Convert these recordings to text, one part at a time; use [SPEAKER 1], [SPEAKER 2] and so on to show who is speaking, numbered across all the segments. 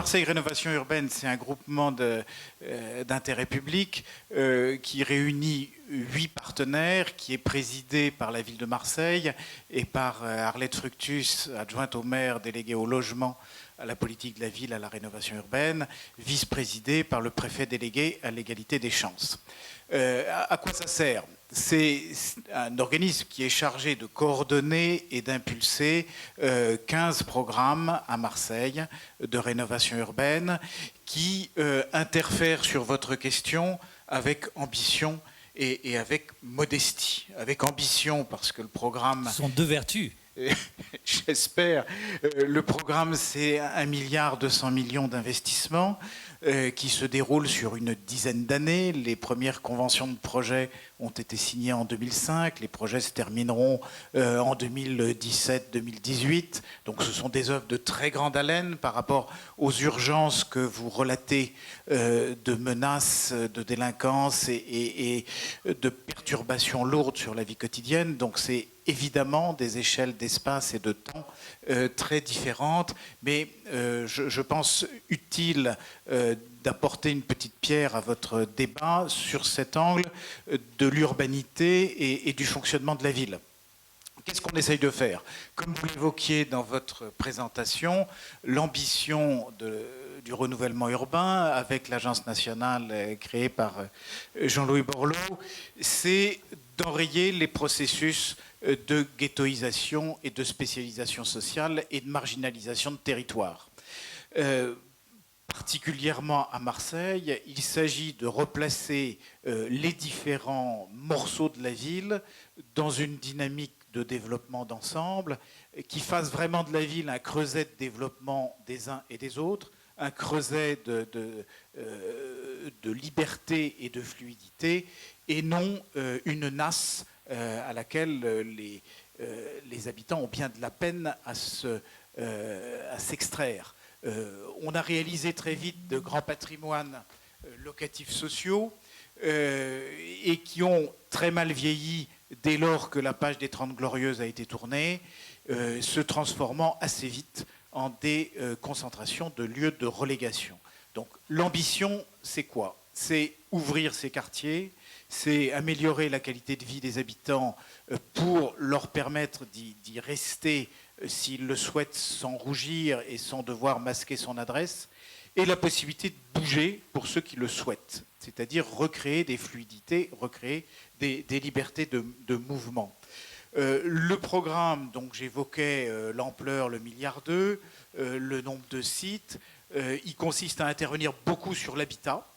[SPEAKER 1] Marseille Rénovation Urbaine, c'est un groupement d'intérêt public qui réunit 8 partenaires, qui est présidé par la ville de Marseille et par Arlette Fructus, adjointe au maire, déléguée au logement, à la politique de la ville, à la rénovation urbaine, vice-présidé par le préfet délégué à l'égalité des chances. À quoi ça sert? C'est un organisme qui est chargé de coordonner et d'impulser 15 programmes à Marseille de rénovation urbaine qui interfèrent sur votre question avec ambition et avec modestie. Avec ambition parce que le programme...
[SPEAKER 2] Ce sont deux vertus.
[SPEAKER 1] J'espère. Le programme, c'est 1,2 milliard d'investissements qui se déroule sur une dizaine d'années. Les premières conventions de projets ont été signées en 2005. Les projets se termineront en 2017-2018. Donc ce sont des œuvres de très grande haleine par rapport aux urgences que vous relatez de menaces, de délinquance et de perturbations lourdes sur la vie quotidienne. Donc c'est évidemment des échelles d'espace et de temps très différentes, mais je pense utile d'apporter une petite pierre à votre débat sur cet angle de l'urbanité et du fonctionnement de la ville. Qu'est-ce qu'on essaye de faire? Comme vous l'évoquiez dans votre présentation, l'ambition du renouvellement urbain avec l'agence nationale créée par Jean-Louis Borloo, c'est d'enrayer les processus de ghettoisation et de spécialisation sociale et de marginalisation de territoire. Particulièrement à Marseille, il s'agit de replacer les différents morceaux de la ville dans une dynamique de développement d'ensemble qui fasse vraiment de la ville un creuset de développement des uns et des autres, un creuset de liberté et de fluidité, et non une nasse à laquelle les habitants ont bien de la peine à s'extraire. On a réalisé très vite de grands patrimoines locatifs sociaux et qui ont très mal vieilli dès lors que la page des 30 Glorieuses a été tournée, se transformant assez vite en des concentrations de lieux de relégation. Donc l'ambition, c'est quoi? C'est ouvrir ces quartiers, c'est améliorer la qualité de vie des habitants pour leur permettre d'y rester s'ils le souhaitent sans rougir et sans devoir masquer son adresse, et la possibilité de bouger pour ceux qui le souhaitent, c'est-à-dire recréer des fluidités, recréer des libertés de mouvement. Le programme, donc j'évoquais l'ampleur, le 1,2 milliard, le nombre de sites, il consiste à intervenir beaucoup sur l'habitat,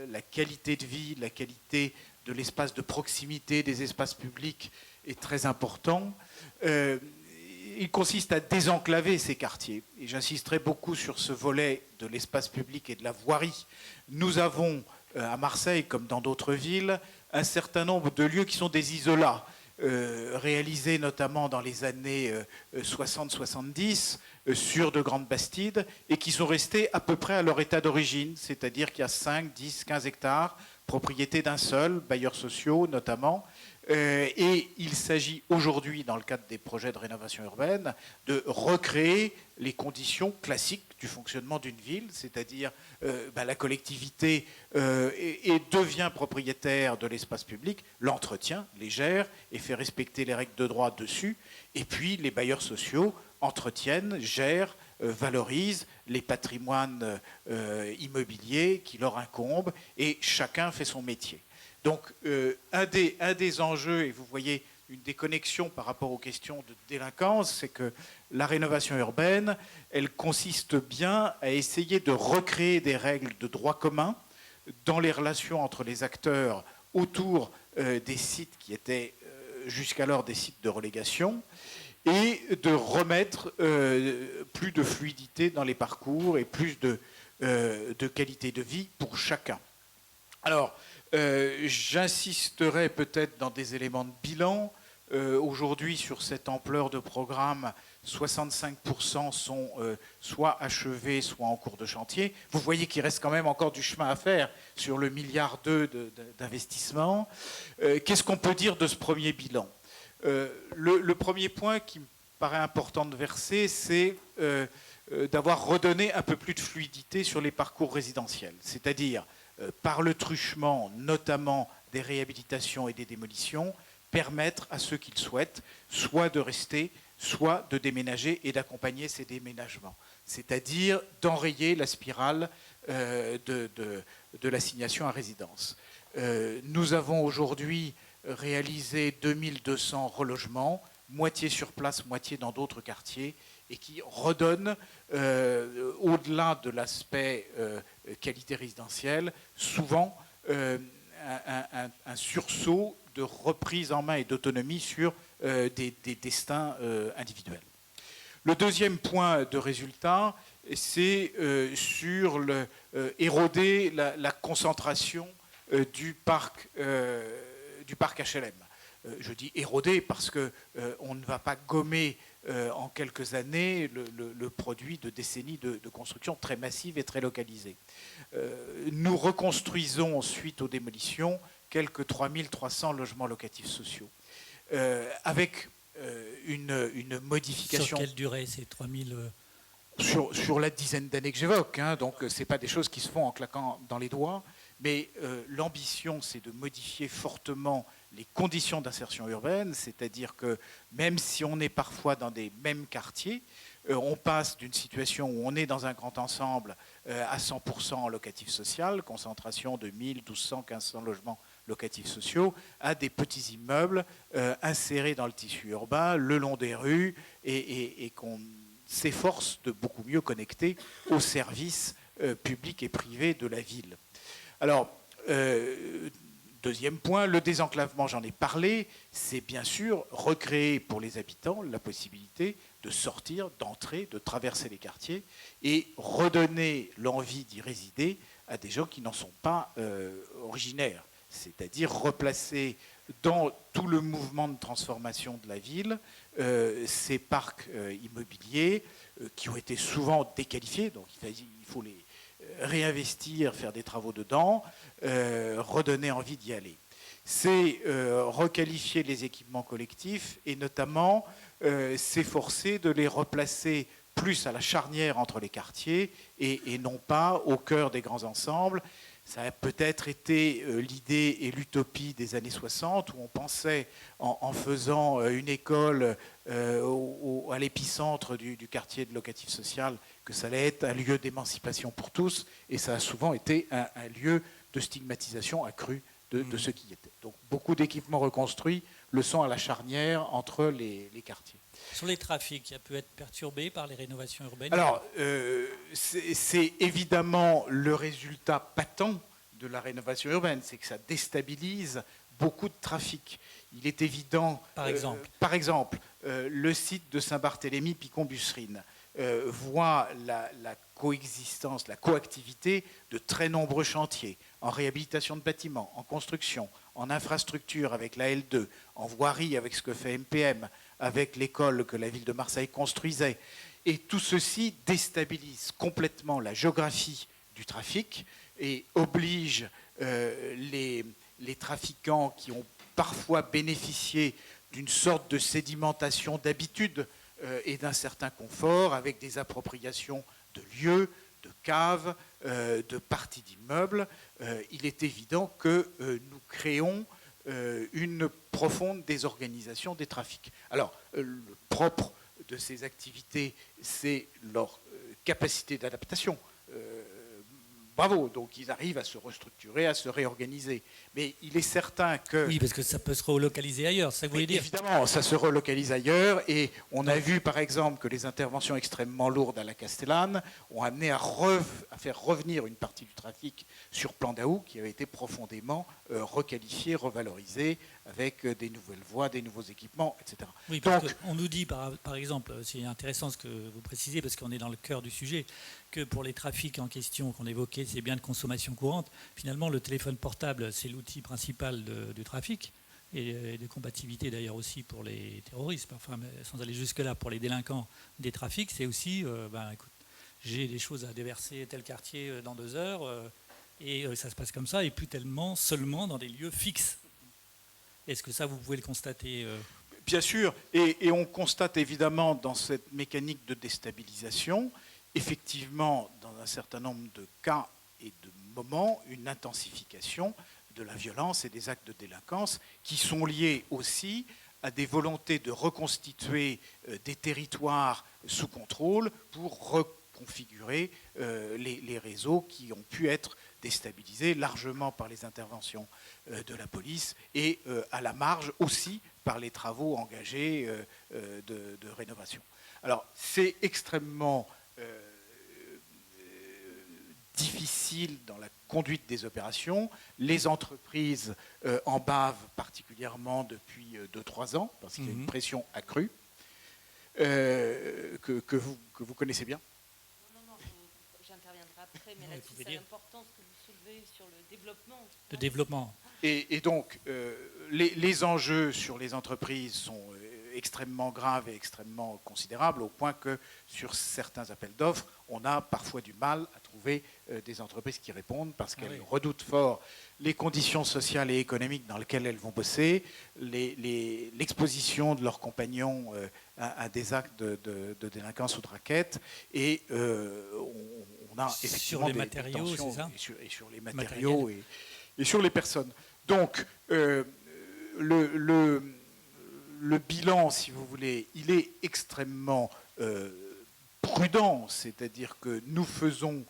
[SPEAKER 1] la qualité de vie, la qualité de l'espace de proximité, des espaces publics est très important. Il consiste à désenclaver ces quartiers. Et j'insisterai beaucoup sur ce volet de l'espace public et de la voirie. Nous avons à Marseille, comme dans d'autres villes, un certain nombre de lieux qui sont des isolats, réalisés notamment dans les années 60-70 sur de grandes bastides et qui sont restés à peu près à leur état d'origine, c'est-à-dire qu'il y a 5, 10, 15 hectares, propriété d'un seul, bailleurs sociaux notamment. Et il s'agit aujourd'hui, dans le cadre des projets de rénovation urbaine, de recréer les conditions classiques du fonctionnement d'une ville, c'est-à-dire la collectivité devient propriétaire de l'espace public, l'entretient, les gère et fait respecter les règles de droit dessus, et puis les bailleurs sociaux entretiennent, gèrent, valorisent les patrimoines immobiliers qui leur incombent, et chacun fait son métier. Donc, un des enjeux, et vous voyez une déconnexion par rapport aux questions de délinquance, c'est que la rénovation urbaine, elle consiste bien à essayer de recréer des règles de droit commun dans les relations entre les acteurs autour des sites qui étaient jusqu'alors des sites de relégation, et de remettre plus de fluidité dans les parcours et plus de qualité de vie pour chacun. Alors, j'insisterai peut-être dans des éléments de bilan. Aujourd'hui, sur cette ampleur de programme, 65% sont soit achevés, soit en cours de chantier. Vous voyez qu'il reste quand même encore du chemin à faire sur le 1,2 milliard d'investissement. Qu'est-ce qu'on peut dire de ce premier bilan? Le premier point qui me paraît important de verser, c'est d'avoir redonné un peu plus de fluidité sur les parcours résidentiels, c'est-à-dire par le truchement notamment des réhabilitations et des démolitions, permettre à ceux qui le souhaitent soit de rester, soit de déménager et d'accompagner ces déménagements, c'est-à-dire d'enrayer la spirale de l'assignation à résidence. Nous avons aujourd'hui réalisé 2200 relogements, moitié sur place, moitié dans d'autres quartiers, et qui redonnent, au-delà de l'aspect qualité résidentielle, souvent un sursaut de reprise en main et d'autonomie sur des destins individuels. Le deuxième point de résultat, c'est sur éroder la concentration du parc HLM. Je dis éroder parce qu'on ne va pas gommer en quelques années le produit de décennies de construction très massive et très localisée. Nous reconstruisons, suite aux démolitions, quelques 3300 logements locatifs sociaux, avec une modification.
[SPEAKER 2] Sur quelle durée ces 3000
[SPEAKER 1] sur la dizaine d'années que j'évoque, hein, donc ce n'est pas des choses qui se font en claquant dans les doigts, mais l'ambition, c'est de modifier fortement les conditions d'insertion urbaine, c'est-à-dire que même si on est parfois dans des mêmes quartiers, on passe d'une situation où on est dans un grand ensemble à 100% en locatif social, concentration de 1000, 1200, 1500 logements locatifs sociaux, à des petits immeubles insérés dans le tissu urbain, le long des rues, et qu'on s'efforce de beaucoup mieux connecter aux services publics et privés de la ville. Alors, deuxième point, le désenclavement, j'en ai parlé, c'est bien sûr recréer pour les habitants la possibilité de sortir, d'entrer, de traverser les quartiers et redonner l'envie d'y résider à des gens qui n'en sont pas originaires, c'est-à-dire replacer dans tout le mouvement de transformation de la ville ces parcs immobiliers qui ont été souvent déqualifiés, donc il faut les réinvestir, faire des travaux dedans, redonner envie d'y aller. C'est requalifier les équipements collectifs et notamment s'efforcer de les replacer plus à la charnière entre les quartiers et non pas au cœur des grands ensembles. Ça a peut-être été l'idée et l'utopie des années 60 où on pensait en faisant une école à l'épicentre du quartier de locatif social que ça allait être un lieu d'émancipation pour tous et ça a souvent été un lieu de stigmatisation accrue de ceux qui y étaient. Donc beaucoup d'équipements reconstruits le sont à la charnière entre les quartiers.
[SPEAKER 2] Sur les trafics, ça peut être perturbé par les rénovations urbaines?
[SPEAKER 1] Alors, c'est évidemment le résultat patent de la rénovation urbaine, c'est que ça déstabilise beaucoup de trafic. Il est évident... Par exemple, le site de Saint-Barthélemy, Picon-Busserine, voit la coexistence, la coactivité de très nombreux chantiers, en réhabilitation de bâtiments, en construction, en infrastructure avec la L2, en voirie avec ce que fait MPM, avec l'école que la ville de Marseille construisait. Et tout ceci déstabilise complètement la géographie du trafic et oblige les trafiquants qui ont parfois bénéficié d'une sorte de sédimentation d'habitude et d'un certain confort avec des appropriations de lieux, de caves, de parties d'immeubles. Il est évident que nous créons une profonde désorganisation des trafics. Alors, le propre de ces activités, c'est leur capacité d'adaptation. Bravo, donc ils arrivent à se restructurer, à se réorganiser. Mais il est certain que...
[SPEAKER 2] Oui, parce que ça peut se relocaliser ailleurs, c'est ça que vous voulez dire?
[SPEAKER 1] Évidemment, ça se relocalise ailleurs. Et on a vu, par exemple, que les interventions extrêmement lourdes à la Castellane ont amené à faire revenir une partie du trafic sur Plandaou, qui avait été profondément requalifié, revalorisé, avec des nouvelles voies, des nouveaux équipements, etc.
[SPEAKER 2] Oui, parce qu'on nous dit, par exemple, c'est intéressant ce que vous précisez, parce qu'on est dans le cœur du sujet, que pour les trafics en question qu'on évoquait, ces biens de consommation courante, finalement, le téléphone portable, c'est l'outil principal du trafic, et de combativité d'ailleurs aussi pour les terroristes, enfin, sans aller jusque-là, pour les délinquants des trafics, c'est aussi, écoute, j'ai des choses à déverser tel quartier dans 2 heures, et ça se passe comme ça, et plus tellement seulement dans des lieux fixes. Est-ce que ça, vous pouvez le constater
[SPEAKER 1] Bien sûr, et on constate évidemment dans cette mécanique de déstabilisation effectivement, dans un certain nombre de cas et de moments, une intensification de la violence et des actes de délinquance qui sont liés aussi à des volontés de reconstituer des territoires sous contrôle pour reconfigurer les réseaux qui ont pu être déstabilisés largement par les interventions de la police et à la marge aussi par les travaux engagés de rénovation. Alors c'est extrêmement difficile dans la conduite des opérations. Les entreprises en bavent particulièrement depuis 2-3 ans, parce qu'il y a une pression accrue que vous connaissez bien.
[SPEAKER 3] Non, j'interviendrai après, mais là-dessus, c'est l'importance que vous soulevez sur le développement.
[SPEAKER 2] Le développement.
[SPEAKER 1] Et donc, les enjeux sur les entreprises sont extrêmement graves et extrêmement considérables, au point que sur certains appels d'offres, on a parfois du mal à trouver des entreprises qui répondent parce qu'elles redoutent fort les conditions sociales et économiques dans lesquelles elles vont bosser, l'exposition de leurs compagnons à des actes de délinquance ou de raquette, et on a effectivement
[SPEAKER 2] sur les matériaux, c'est ça ?
[SPEAKER 1] et sur les matériaux et sur les personnes. Donc, le bilan, si vous voulez, il est extrêmement prudent, c'est-à-dire que nous faisons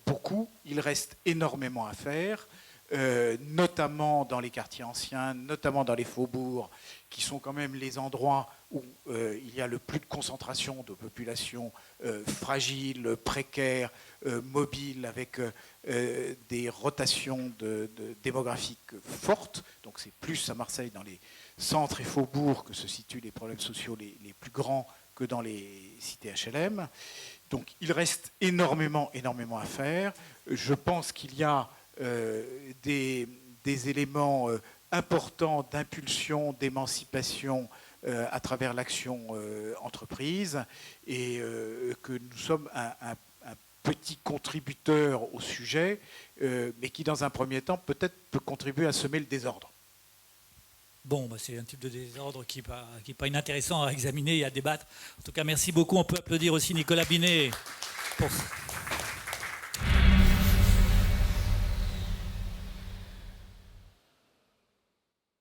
[SPEAKER 1] beaucoup, il reste énormément à faire, notamment dans les quartiers anciens, notamment dans les faubourgs, qui sont quand même les endroits où il y a le plus de concentration de populations fragiles, précaires, mobiles, avec des rotations démographiques fortes. Donc c'est plus à Marseille, dans les centres et faubourgs, que se situent les problèmes sociaux les plus grands que dans les cités HLM. Donc il reste énormément à faire. Je pense qu'il y a des éléments importants d'impulsion, d'émancipation à travers l'action entreprise, et que nous sommes un petit contributeur au sujet, mais qui dans un premier temps peut-être peut contribuer à semer le désordre.
[SPEAKER 2] Bon, bah c'est un type de désordre qui n'est pas inintéressant à examiner et à débattre. En tout cas, merci beaucoup. On peut applaudir aussi Nicolas Binet pour